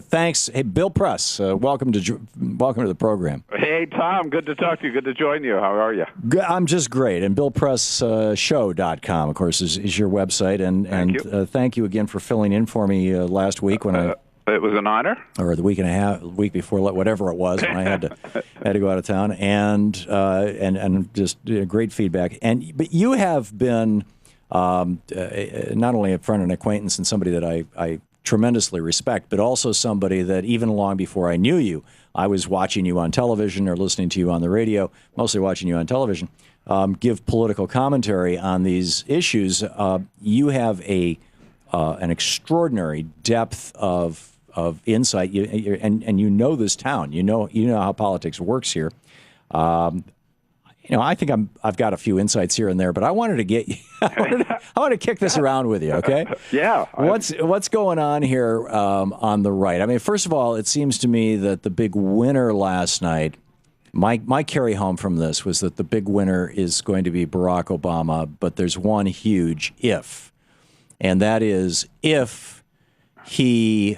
Thanks. Hey, Bill Press, welcome to the program. Hey, Tom. Good to talk to you. Good to join you. How are you? I'm just great. And BillPressShow.com, of course, is your website. And thank you again for filling in for me last week when it was an honor. Or the week before, whatever it was, when I had to go out of town, and just great feedback. But you have been not only a friend and acquaintance and somebody that I tremendously respect, but also somebody that even long before I knew you, I was watching you on television or listening to you on the radio, mostly watching you on television, give political commentary on these issues. You have an extraordinary depth of insight, and you know this town. You know how politics works here. I think I've got a few insights here and there, but I wanted to get you. I want to kick this around with you, okay? Yeah. What's going on here on the right? I mean, first of all, it seems to me that the big winner last night, my carry home from this was that the big winner is going to be Barack Obama, but there's one huge if, and that is if he.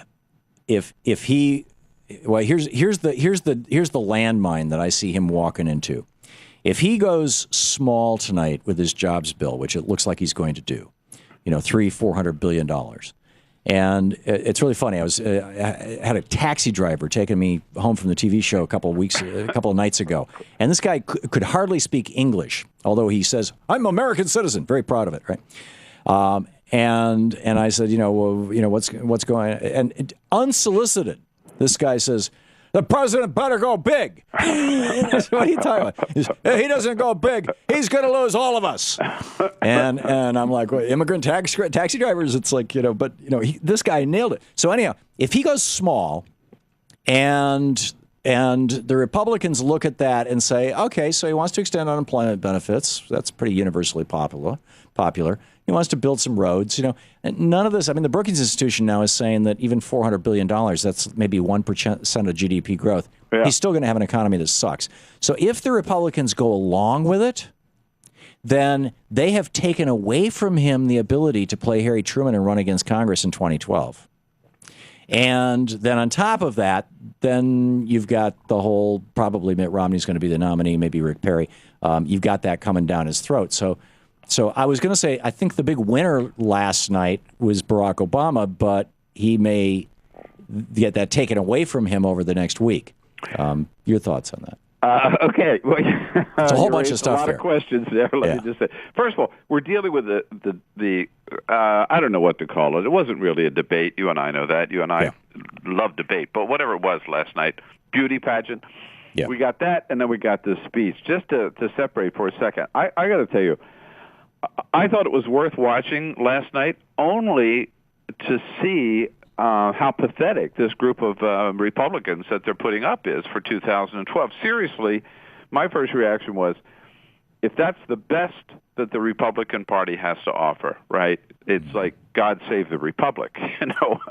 Well, here's the landmine that I see him walking into. If he goes small tonight with his jobs bill, which it looks like he's going to do, $400 billion. And it's really funny. I had a taxi driver taking me home from the TV show a couple of nights ago. And this guy could hardly speak English, although he says, "I'm an American citizen." Very proud of it, right? And I said, what's going on? And unsolicited, this guy says, "The president better go big." What are you talking about? He doesn't go big, he's going to lose all of us. And I'm like, well, immigrant taxi drivers, it's like, this guy nailed it. So anyhow, if he goes small and the Republicans look at that and say, okay, so he wants to extend unemployment benefits. That's pretty universally popular. He wants to build some roads, And none of this, I mean, the Brookings Institution now is saying that even $400 billion, that's maybe 1% of GDP growth. Yeah. He's still going to have an economy that sucks. So if the Republicans go along with it, then they have taken away from him the ability to play Harry Truman and run against Congress in 2012. And then on top of that, then you've got the whole, probably Mitt Romney's going to be the nominee, maybe Rick Perry. You've got that coming down his throat. So I was going to say, I think the big winner last night was Barack Obama, but he may get that taken away from him over the next week. Your thoughts on that? Okay. Well, it's a whole bunch of stuff here. A lot of questions there. Let me just say. First of all, we're dealing with the I don't know what to call it. It wasn't really a debate. You and I know that. You and I love debate. But whatever it was last night, beauty pageant, we got that, and then we got this speech. Just to separate for a second, I got to tell you, I thought it was worth watching last night only to see how pathetic this group of Republicans that they're putting up is for 2012. Seriously, my first reaction was, if that's the best that the Republican Party has to offer, right, it's like God save the Republic,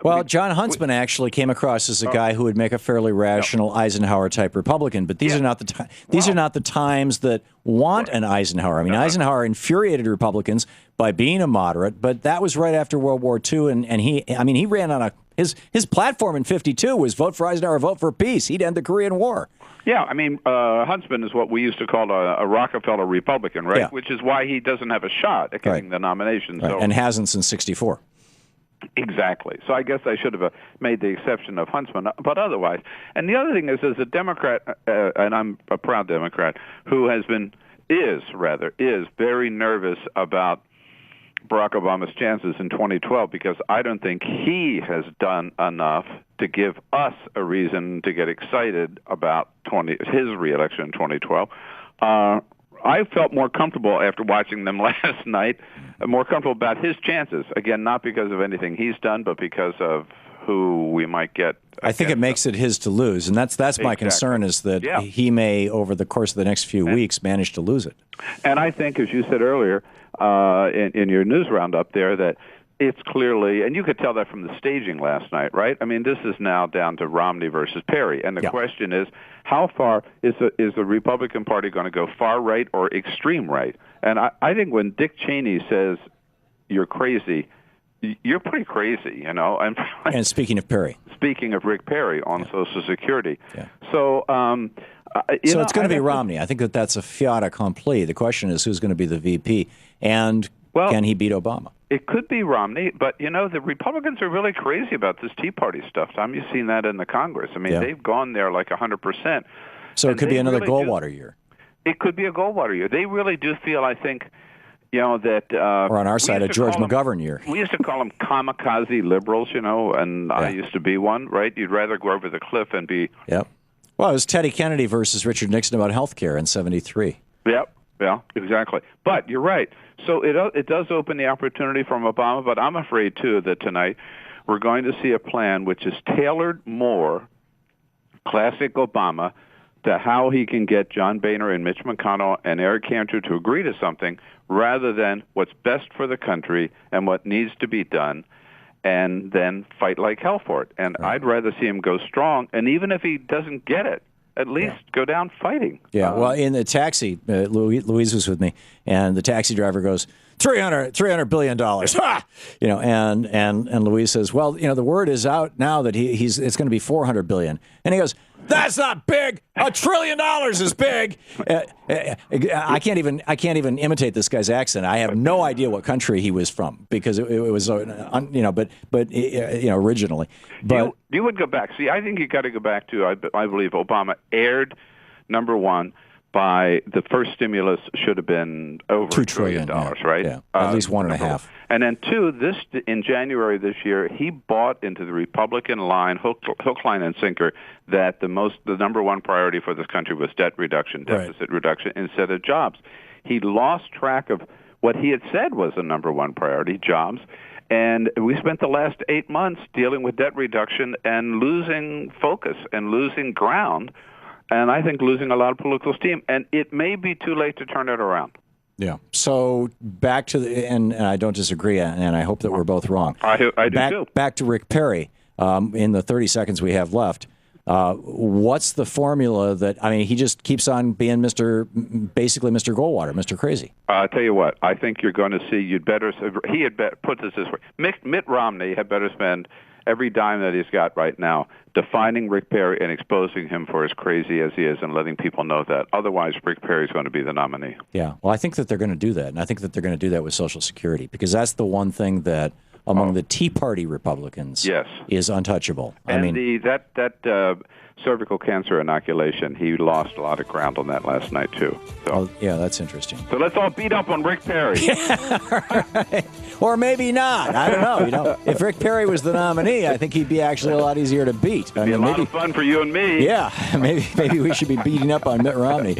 Well, John Huntsman actually came across as a guy who would make a fairly rational Eisenhower-type Republican, but these are not the these are not the times that want an Eisenhower. I mean, Eisenhower infuriated Republicans by being a moderate, but that was right after World War II, and he ran on his platform in '52 was vote for Eisenhower, vote for peace. He'd end the Korean War. Yeah, I mean, Huntsman is what we used to call a Rockefeller Republican, right? Yeah. Which is why he doesn't have a shot at getting the nomination. Right. So. And hasn't since '64. Exactly. So I guess I should have made the exception of Huntsman, but otherwise. And the other thing is, as a Democrat, and I'm a proud Democrat, who is very nervous about Barack Obama's chances in 2012, because I don't think he has done enough to give us a reason to get excited about his reelection in 2012. I felt more comfortable after watching them last night, more comfortable about his chances. Again, not because of anything he's done, but because of who we might get. I think it makes it his to lose, and that's my concern, is that he may, over the course of the next few weeks, manage to lose it. And I think, as you said earlier in your news roundup there, that it's clearly, and you could tell that from the staging last night, right? I mean, this is now down to Romney versus Perry, and the question is, how far is the Republican Party going to go, far right or extreme right? And I think when Dick Cheney says you're crazy, you're pretty crazy, And speaking of Perry. speaking of Rick Perry on Social Security. Yeah. So, so it's going to be Romney. I think that's a fiat accompli. The question is who's going to be the VP, and can he beat Obama? It could be Romney, but, the Republicans are really crazy about this Tea Party stuff. Tom, you've seen that in the Congress. I mean, they've gone there like 100%. So it could be another Goldwater year. It could be a Goldwater year. They really do feel, I think, that... or on our side, a George McGovern year. We used to call them kamikaze liberals, and I used to be one, right? You'd rather go over the cliff and be... Yep. Well, it was Teddy Kennedy versus Richard Nixon about health care in 1973. Yep. Yeah, exactly. But you're right. So it does open the opportunity from Obama, but I'm afraid, too, that tonight we're going to see a plan which is tailored more, classic Obama, to how he can get John Boehner and Mitch McConnell and Eric Cantor to agree to something rather than what's best for the country and what needs to be done, and then fight like hell for it. And I'd rather see him go strong, and even if he doesn't get it, at least go down fighting. Yeah, well, in the taxi, Louise was with me, and the taxi driver goes, $300 billion. Ha! And Louise says, well, the word is out now that it's going to be $400 billion. And he goes, that's not big. $1 trillion is big. I can't even imitate this guy's accent. I have no idea what country he was from because it was originally. But you would go back. See, I think you got to go back to I believe Obama erred. Number one, by the first stimulus should have been over $2 trillion, right? Yeah, at least 1.5. And then two, in January this year, he bought into the Republican line, hook, line, and sinker, that the number one priority for this country was debt reduction, deficit reduction, instead of jobs. He lost track of what he had said was the number one priority, jobs. And we spent the last 8 months dealing with debt reduction and losing focus and losing ground. And I think losing a lot of political steam, and it may be too late to turn it around. Yeah. So back to and I don't disagree, and I hope that we're both wrong. I do too. Back to Rick Perry. In the 30 seconds we have left, what's the formula he just keeps on being basically Mr. Goldwater, Mr. Crazy? I'll tell you what. I think you're going to see. Put this way: Mitt Romney had better spend every dime that he's got right now defining Rick Perry and exposing him for as crazy as he is and letting people know that. Otherwise, Rick Perry is going to be the nominee. Yeah. Well, I think that they're going to do that, and I think that they're going to do that with Social Security because that's the one thing that among the Tea Party Republicans is untouchable. And that cervical cancer inoculation, he lost a lot of ground on that last night, too. So. Yeah, that's interesting. So let's all beat up on Rick Perry. Right. Or maybe not. I don't know. If Rick Perry was the nominee, I think he'd be actually a lot easier to beat. It'd be a lot of fun for you and me. Yeah, maybe we should be beating up on Mitt Romney.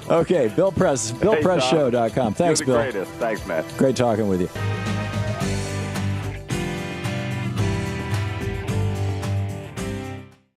Okay, Bill Press, BillPressShow.com. Thanks, You're the Bill. greatest. Thanks, Matt. Great talking with you.